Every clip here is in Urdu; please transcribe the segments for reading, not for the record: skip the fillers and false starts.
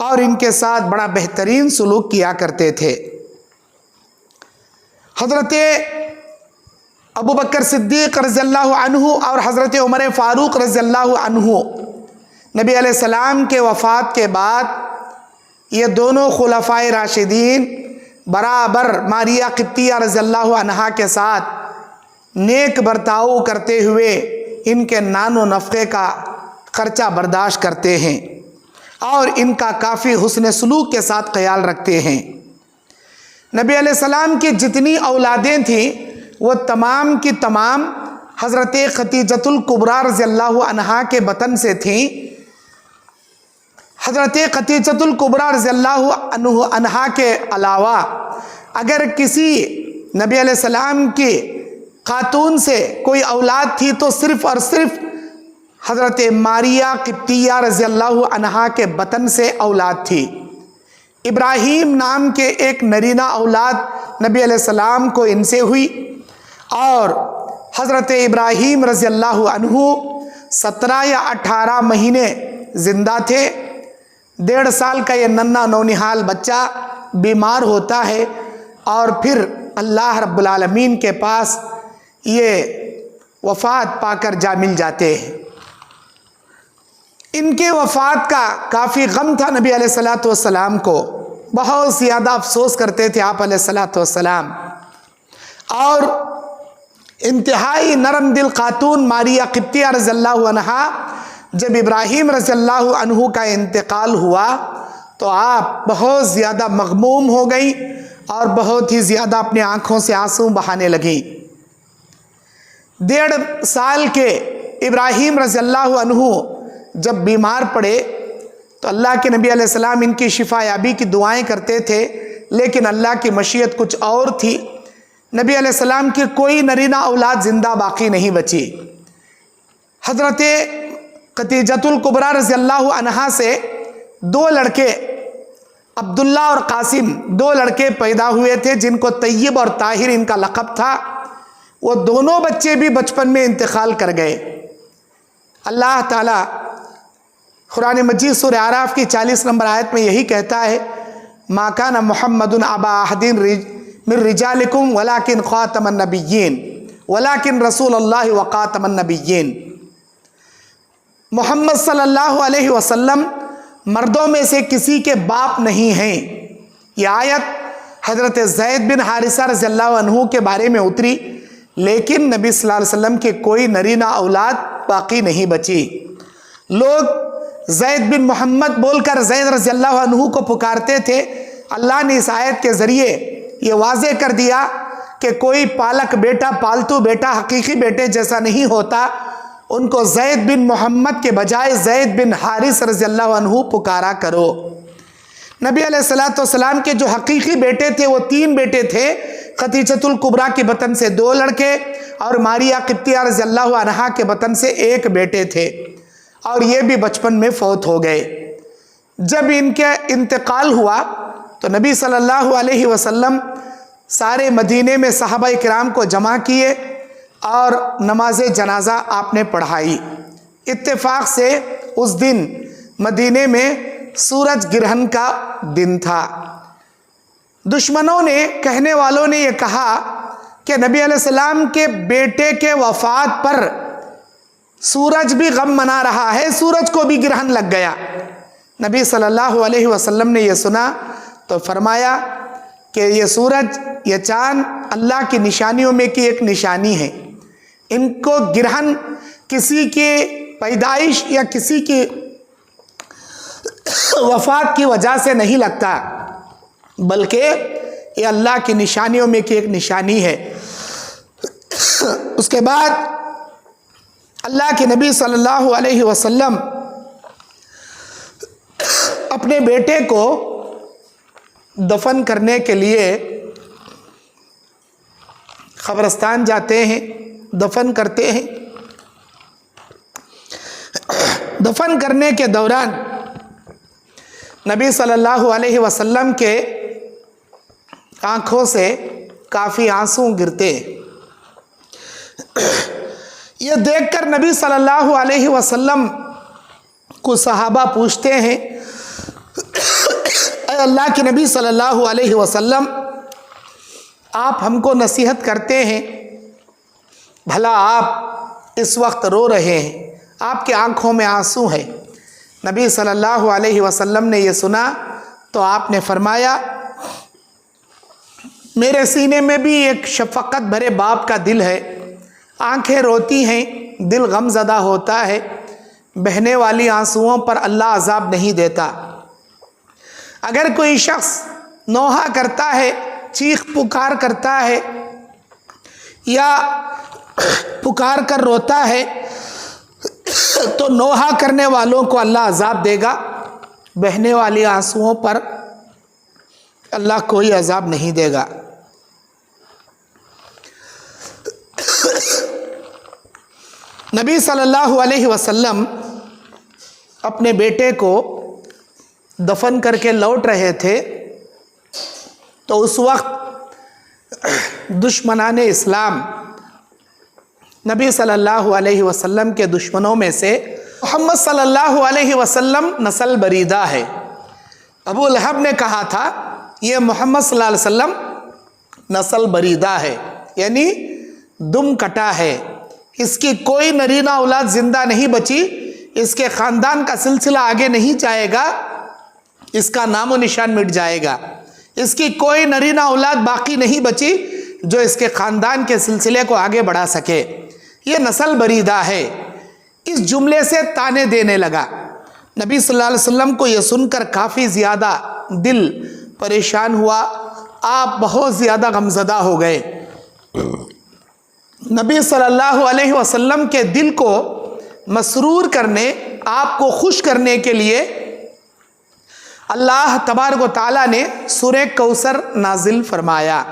اور ان کے ساتھ بڑا بہترین سلوک کیا کرتے تھے۔ حضرت ابو بکر صدیق رضی اللہ عنہ اور حضرت عمر فاروق رضی اللہ عنہ نبی علیہ السلام کے وفات کے بعد یہ دونوں خلفائے راشدین برابر ماریہ قبطیہ رضی اللہ عنہا کے ساتھ نیک برتاؤ کرتے ہوئے ان کے نان و نفقے کا خرچہ برداشت کرتے ہیں اور ان کا کافی حسن سلوک کے ساتھ خیال رکھتے ہیں۔ نبی علیہ السلام کی جتنی اولادیں تھیں وہ تمام کی تمام حضرت خدیجۃ الکبریٰ رضی اللہ عنہا کے بطن سے تھیں۔ حضرت خدیجۃ الکبریٰ رضی اللہ عنہا کے علاوہ اگر کسی نبی علیہ السلام کی خاتون سے کوئی اولاد تھی تو صرف اور صرف حضرت ماریہ قبطیہ رضی اللہ عنہا کے بطن سے اولاد تھی۔ ابراہیم نام کے ایک نرینہ اولاد نبی علیہ السلام کو ان سے ہوئی اور حضرت ابراہیم رضی اللہ عنہ 17 یا 18 مہینے زندہ تھے۔ 1.5 سال کا یہ ننھا نونہال بچہ بیمار ہوتا ہے اور پھر اللہ رب العالمین کے پاس یہ وفات پا کر جا مل جاتے ہیں۔ ان کے وفات کا کافی غم تھا نبی علیہ الصلوۃ والسلام کو، بہت زیادہ افسوس کرتے تھے آپ علیہ الصلوۃ والسلام، اور انتہائی نرم دل خاتون ماریہ قبطیہ رضی اللہ عنہا جب ابراہیم رضی اللہ عنہ کا انتقال ہوا تو آپ بہت زیادہ مغموم ہو گئی اور بہت ہی زیادہ اپنی آنکھوں سے آنسو بہانے لگیں۔ 1.5 سال کے ابراہیم رضی اللہ عنہ جب بیمار پڑے تو اللہ کے نبی علیہ السلام ان کی شفا یابی کی دعائیں کرتے تھے، لیکن اللہ کی مشیت کچھ اور تھی۔ نبی علیہ السلام کی کوئی نرینہ اولاد زندہ باقی نہیں بچی۔ حضرت خدیجۃ الکبریٰ رضی اللہ عنہا سے 2 لڑکے عبداللہ اور قاسم 2 لڑکے پیدا ہوئے تھے جن کو طیب اور طاہر ان کا لقب تھا۔ وہ دونوں بچے بھی بچپن میں انتقال کر گئے۔ اللہ تعالیٰ قرآن مجید سورہ اعراف کی 40 نمبر آیت میں یہی کہتا ہے، ما کان محمد ابا احد من رجالکم ولکن خاتم النبیین ولکن رسول اللہ وخاتم النبیین۔ محمد صلی اللہ علیہ وسلم مردوں میں سے کسی کے باپ نہیں ہیں۔ یہ آیت حضرت زید بن حارثہ رضی اللہ عنہ کے بارے میں اتری، لیکن نبی صلی اللہ علیہ وسلم کے کوئی نرینہ اولاد باقی نہیں بچی۔ لوگ زید بن محمد بول کر زید رضی اللہ عنہ کو پکارتے تھے۔ اللہ نے اس آیت کے ذریعے یہ واضح کر دیا کہ کوئی پالک بیٹا، پالتو بیٹا حقیقی بیٹے جیسا نہیں ہوتا، ان کو زید بن محمد کے بجائے زید بن حارث رضی اللہ عنہ پکارا کرو۔ نبی علیہ الصلوۃ والسلام کے جو حقیقی بیٹے تھے وہ 3 بیٹے تھے۔ خدیجۃ الکبریٰ کے بطن سے 2 لڑکے اور ماریہ قبطیہ رضی اللہ عنہا کے بطن سے 1 بیٹے تھے، اور یہ بھی بچپن میں فوت ہو گئے۔ جب ان کے انتقال ہوا تو نبی صلی اللہ علیہ وسلم سارے مدینے میں صحابہ کرام کو جمع کیے اور نماز جنازہ آپ نے پڑھائی۔ اتفاق سے اس دن مدینے میں سورج گرہن کا دن تھا۔ دشمنوں نے، کہنے والوں نے یہ کہا کہ نبی علیہ السلام کے بیٹے کے وفات پر سورج بھی غم منا رہا ہے، سورج کو بھی گرہن لگ گیا۔ نبی صلی اللہ علیہ وسلم نے یہ سنا تو فرمایا کہ یہ سورج، یہ چاند اللہ کی نشانیوں میں کی ایک نشانی ہے۔ ان کو گرہن کسی کی پیدائش یا کسی کی وفات کی وجہ سے نہیں لگتا، بلکہ یہ اللہ کی نشانیوں میں کی ایک نشانی ہے۔ اس کے بعد اللہ کے نبی صلی اللہ علیہ وسلم اپنے بیٹے کو دفن کرنے کے لیے قبرستان جاتے ہیں، دفن کرتے ہیں۔ دفن کرنے کے دوران نبی صلی اللہ علیہ وسلم کے آنکھوں سے کافی آنسو گرتے۔ یہ دیکھ کر نبی صلی اللہ علیہ وسلم کو صحابہ پوچھتے ہیں اللہ کے نبی صلی اللہ علیہ وسلم آپ ہم کو نصیحت کرتے ہیں، بھلا آپ اس وقت رو رہے ہیں، آپ کی آنکھوں میں آنسو ہیں۔ نبی صلی اللہ علیہ وسلم نے یہ سنا تو آپ نے فرمایا، میرے سینے میں بھی ایک شفقت بھرے باپ کا دل ہے، آنکھیں روتی ہیں، دل غم زدہ ہوتا ہے، بہنے والی آنسوؤں پر اللہ عذاب نہیں دیتا۔ اگر کوئی شخص نوحہ کرتا ہے، چیخ پکار کرتا ہے یا پکار کر روتا ہے تو نوحہ کرنے والوں کو اللہ عذاب دے گا، بہنے والی آنسوؤں پر اللہ کوئی عذاب نہیں دے گا۔ نبی صلی اللہ علیہ وسلم اپنے بیٹے کو دفن کر کے لوٹ رہے تھے تو اس وقت دشمنان اسلام، نبی صلی اللہ علیہ وسلم کے دشمنوں میں سے محمد صلی اللہ علیہ وسلم نسل بریدہ ہے۔ ابو لہب نے کہا تھا یہ محمد صلی اللہ علیہ وسلم نسل بریدہ ہے، یعنی دم کٹا ہے، اس کی کوئی نرینہ اولاد زندہ نہیں بچی، اس کے خاندان کا سلسلہ آگے نہیں جائے گا، اس کا نام و نشان مٹ جائے گا، اس کی کوئی نرینہ اولاد باقی نہیں بچی جو اس کے خاندان کے سلسلے کو آگے بڑھا سکے، یہ نسل بریدہ ہے۔ اس جملے سے تانے دینے لگا۔ نبی صلی اللہ علیہ وسلم کو یہ سن کر کافی زیادہ دل پریشان ہوا، آپ بہت زیادہ غمزدہ ہو گئے۔ نبی صلی اللہ علیہ وسلم کے دل کو مسرور کرنے، آپ کو خوش کرنے کے لیے اللہ تبارک و تعالیٰ نے سورہ کوثر نازل فرمایا۔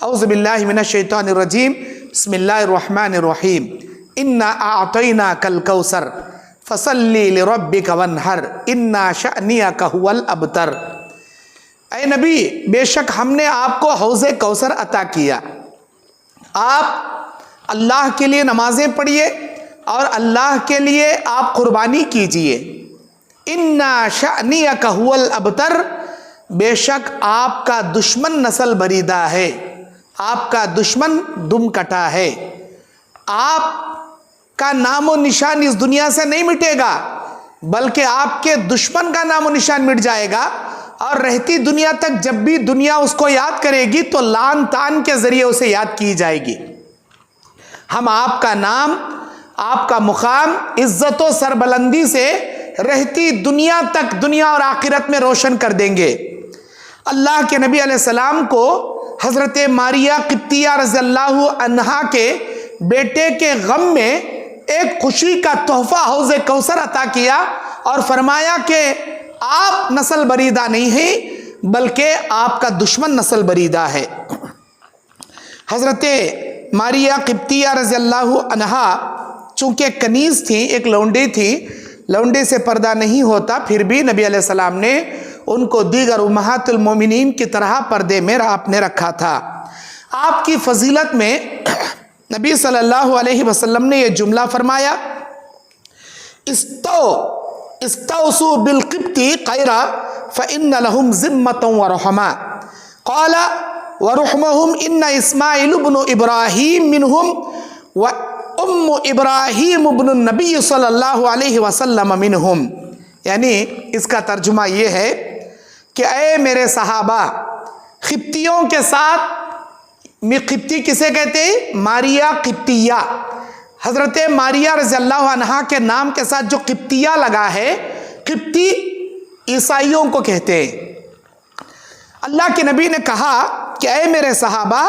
اعوذ باللہ من الشیطان الرجیم، بسم اللہ الرحمن الرحیم، انا اعطیناک الکوثر فصلی لربک وانحر انا شأنیک هو الابتر۔ اے نبی، بے شک ہم نے آپ کو حوض کوثر عطا کیا، آپ اللہ کے لیے نمازیں پڑھیے اور اللہ کے لیے آپ قربانی کیجئے۔ انا شأنیک هو الابتر، بے شک آپ کا دشمن نسل بریدہ ہے، آپ کا دشمن دم کٹا ہے، آپ کا نام و نشان اس دنیا سے نہیں مٹے گا بلکہ آپ کے دشمن کا نام و نشان مٹ جائے گا، اور رہتی دنیا تک جب بھی دنیا اس کو یاد کرے گی تو لان تان کے ذریعے اسے یاد کی جائے گی۔ ہم آپ کا نام، آپ کا مقام عزت و سربلندی سے رہتی دنیا تک، دنیا اور آخرت میں روشن کر دیں گے۔ اللہ کے نبی علیہ السلام کو حضرت ماریہ قبطیہ رضی اللہ عنہا کے بیٹے کے غم میں ایک خوشی کا تحفہ حوض کوثر عطا کیا اور فرمایا کہ آپ نسل بریدہ نہیں ہیں بلکہ آپ کا دشمن نسل بریدہ ہے۔ حضرت ماریہ قبطیہ رضی اللہ عنہا چونکہ کنیز تھیں، ایک لونڈی تھی، لونڈی سے پردہ نہیں ہوتا، پھر بھی نبی علیہ السلام نے ان کو دیگر امہات المومنین کی طرح پردے میں آپ نے رکھا تھا۔ آپ کی فضیلت میں نبی صلی اللہ علیہ وسلم نے یہ جملہ فرمایا، استوصوا بالقبط خیرا فإن لهم ذمة ورحمة قال ورحمهم ان اسماعیل بن ابراہیم منهم وام ابراہیم بن النبی صلی اللہ علیہ وسلم منهم۔ یعنی اس کا ترجمہ یہ ہے کہ اے میرے صحابہ، قبطیوں کے ساتھ، قبطی کسے کہتے ہیں؟ ماریہ قبطیہ، حضرت ماریہ رضی اللہ عنہا کے نام کے ساتھ جو قبطیہ لگا ہے، قبطی عیسائیوں کو کہتے ہیں۔ اللہ کے نبی نے کہا کہ اے میرے صحابہ،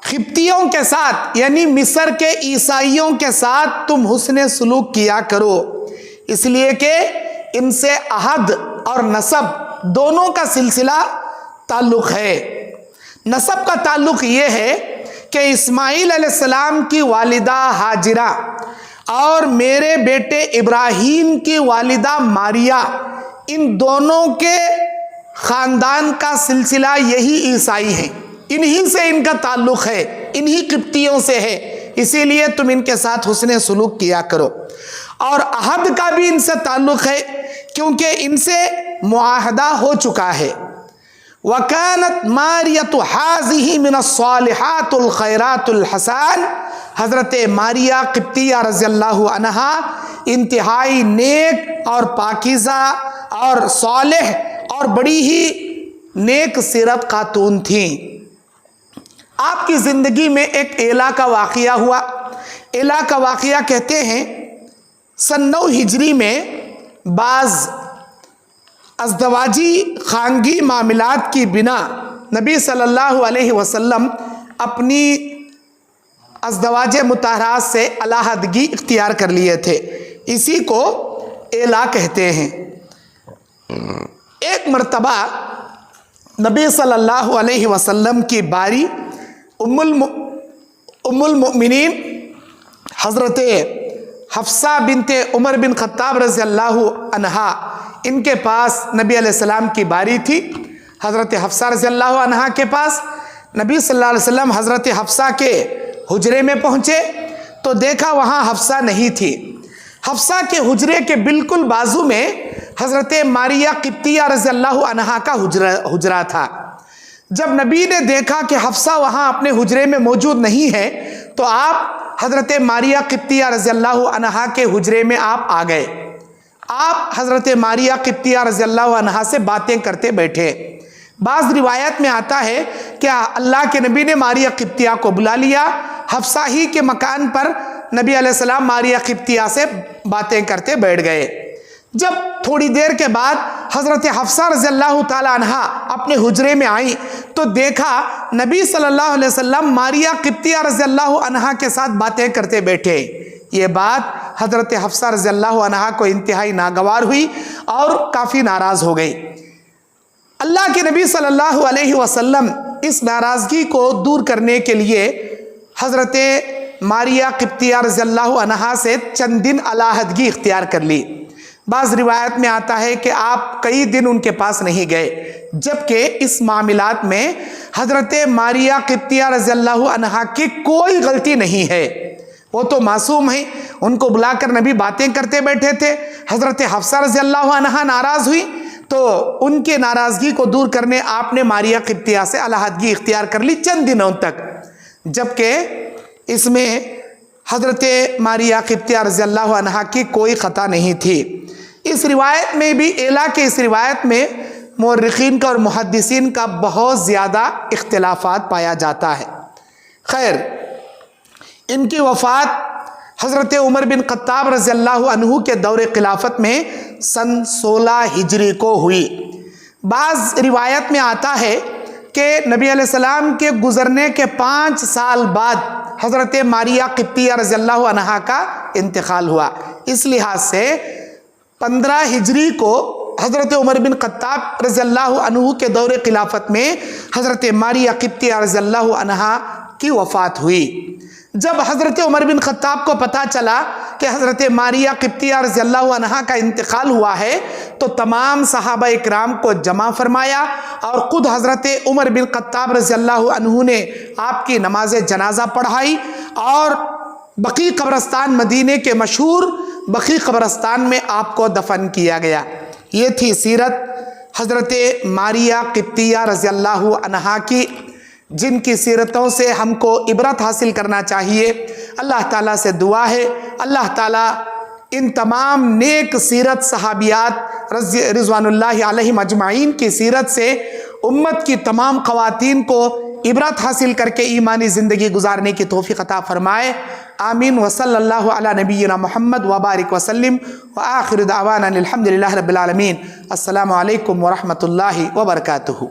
قبطیوں کے ساتھ یعنی مصر کے عیسائیوں کے ساتھ تم حسن سلوک کیا کرو، اس لیے کہ ان سے عہد اور نسب دونوں کا سلسلہ تعلق ہے۔ نسب کا تعلق یہ ہے کہ اسماعیل علیہ السلام کی والدہ ہاجرہ اور میرے بیٹے ابراہیم کی والدہ ماریہ، ان دونوں کے خاندان کا سلسلہ یہی عیسائی ہیں، انہی سے ان کا تعلق ہے، انہی قبطیوں سے ہے، اسی لیے تم ان کے ساتھ حسن سلوک کیا کرو۔ اور عہد کا بھی ان سے تعلق ہے کیونکہ ان سے معاہدہ ہو چکا ہے۔ وَكَانَتْ مَارِيَةُ هَذِهِ مِنَ الصَّالِحَاتُ الْخَيْرَاتُ الْحَسَانِ، حضرت ماریہ قبطیہ رضی اللہ عنہا انتہائی نیک اور پاکیزہ اور صالح اور بڑی ہی نیک سیرت خاتون تھیں۔ آپ کی زندگی میں ایک ایلا کا واقعہ ہوا۔ ایلا کا واقعہ کہتے ہیں سن 9 ہجری میں بعض ازدواجی خانگی معاملات کی بنا نبی صلی اللہ علیہ وسلم اپنی ازدواج مطہرات سے علیحدگی اختیار کر لیے تھے، اسی کو ایلا کہتے ہیں۔ ایک مرتبہ نبی صلی اللہ علیہ وسلم کی باری ام المؤمنین حضرت حفصہ بنت عمر بن خطاب رضی اللہ عنہا، ان کے پاس نبی علیہ السلام کی باری تھی۔ حضرت حفصہ رضی اللہ عنہا کے پاس نبی صلی اللہ علیہ وسلم حضرت حفصہ کے حجرے میں پہنچے تو دیکھا وہاں حفصہ نہیں تھی۔ حفصہ کے حجرے کے بالکل بازو میں حضرت ماریہ قبطیہ رضی اللہ عنہا کا حجرہ تھا۔ جب نبی نے دیکھا کہ حفصہ وہاں اپنے حجرے میں موجود نہیں ہے تو آپ حضرت ماریہ قبطیہ رضی اللہ عنہا کے حجرے میں آپ آ گئے۔ آپ حضرت ماریہ قبطیہ رضی اللہ عنہا سے باتیں کرتے بیٹھے۔ بعض روایت میں آتا ہے کہ اللہ کے نبی نے ماریہ قبطیہ کو بلا لیا، حفصہ ہی کے مکان پر نبی علیہ السلام ماریہ قبطیہ سے باتیں کرتے بیٹھ گئے۔ جب تھوڑی دیر کے بعد حضرت حفصہ رضی اللہ تعالی عنہا اپنے حجرے میں آئیں تو دیکھا نبی صلی اللہ علیہ وسلم ماریہ قبطیہ رضی اللہ عنہا کے ساتھ باتیں کرتے بیٹھے۔ یہ بات حضرت حفصہ رضی اللہ عنہا کو انتہائی ناگوار ہوئی اور کافی ناراض ہو گئی۔ اللہ کے نبی صلی اللہ علیہ وسلم اس ناراضگی کو دور کرنے کے لیے حضرت ماریہ قبطیہ رضی اللہ عنہا سے چند دن علیحدگی اختیار کر لی۔ بعض روایت میں آتا ہے کہ آپ کئی دن ان کے پاس نہیں گئے، جبکہ اس معاملات میں حضرت ماریہ قبطیہ رضی اللہ عنہا کی کوئی غلطی نہیں ہے، وہ تو معصوم ہیں۔ ان کو بلا کر نبی باتیں کرتے بیٹھے تھے، حضرت حفصہ رضی اللہ عنہا ناراض ہوئی تو ان کے ناراضگی کو دور کرنے آپ نے ماریہ قبطیہ سے علیحدگی اختیار کر لی چند دنوں تک، جبکہ اس میں حضرت ماریہ قبطیہ رضی اللہ عنہا کی کوئی خطا نہیں تھی۔ اس روایت میں بھی ایلا کے اس روایت میں مورخین کا اور محدثین کا بہت زیادہ اختلافات پایا جاتا ہے۔ خیر، ان کی وفات حضرت عمر بن خطاب رضی اللہ عنہ کے دور خلافت میں سن 16 ہجری کو ہوئی۔ بعض روایت میں آتا ہے کہ نبی علیہ السلام کے گزرنے کے 5 سال بعد حضرت ماریہ قبطیہ رضی اللہ عنہا کا انتقال ہوا۔ اس لحاظ سے 15 ہجری کو حضرت عمر بن خطاب رضی اللہ عنہ کے دور خلافت میں حضرت ماریہ قبطیہ رضی اللہ عنہا کی وفات ہوئی۔ جب حضرت عمر بن خطاب کو پتہ چلا کہ حضرت ماریہ قبطیہ رضی اللہ عنہا کا انتقال ہوا ہے تو تمام صحابہ اکرام کو جمع فرمایا اور خود حضرت عمر بن خطاب رضی اللہ عنہ نے آپ کی نماز جنازہ پڑھائی اور بقیع قبرستان، مدینے کے مشہور بقیع قبرستان میں آپ کو دفن کیا گیا۔ یہ تھی سیرت حضرت ماریہ قبطیہ رضی اللہ عنہا کی، جن کی سیرتوں سے ہم کو عبرت حاصل کرنا چاہیے۔ اللہ تعالیٰ سے دعا ہے اللہ تعالیٰ ان تمام نیک سیرت صحابیات رضوان اللہ علیہم اجمعین کی سیرت سے امت کی تمام خواتین کو عبرت حاصل کر کے ایمانی زندگی گزارنے کی توفیق عطا فرمائے۔ آمین۔ وصلی اللہ علی نبینا محمد وبارک وسلم وآخر دعوانا الحمد للہ رب العالمین۔ السلام علیکم ورحمۃ اللہ وبرکاتہ۔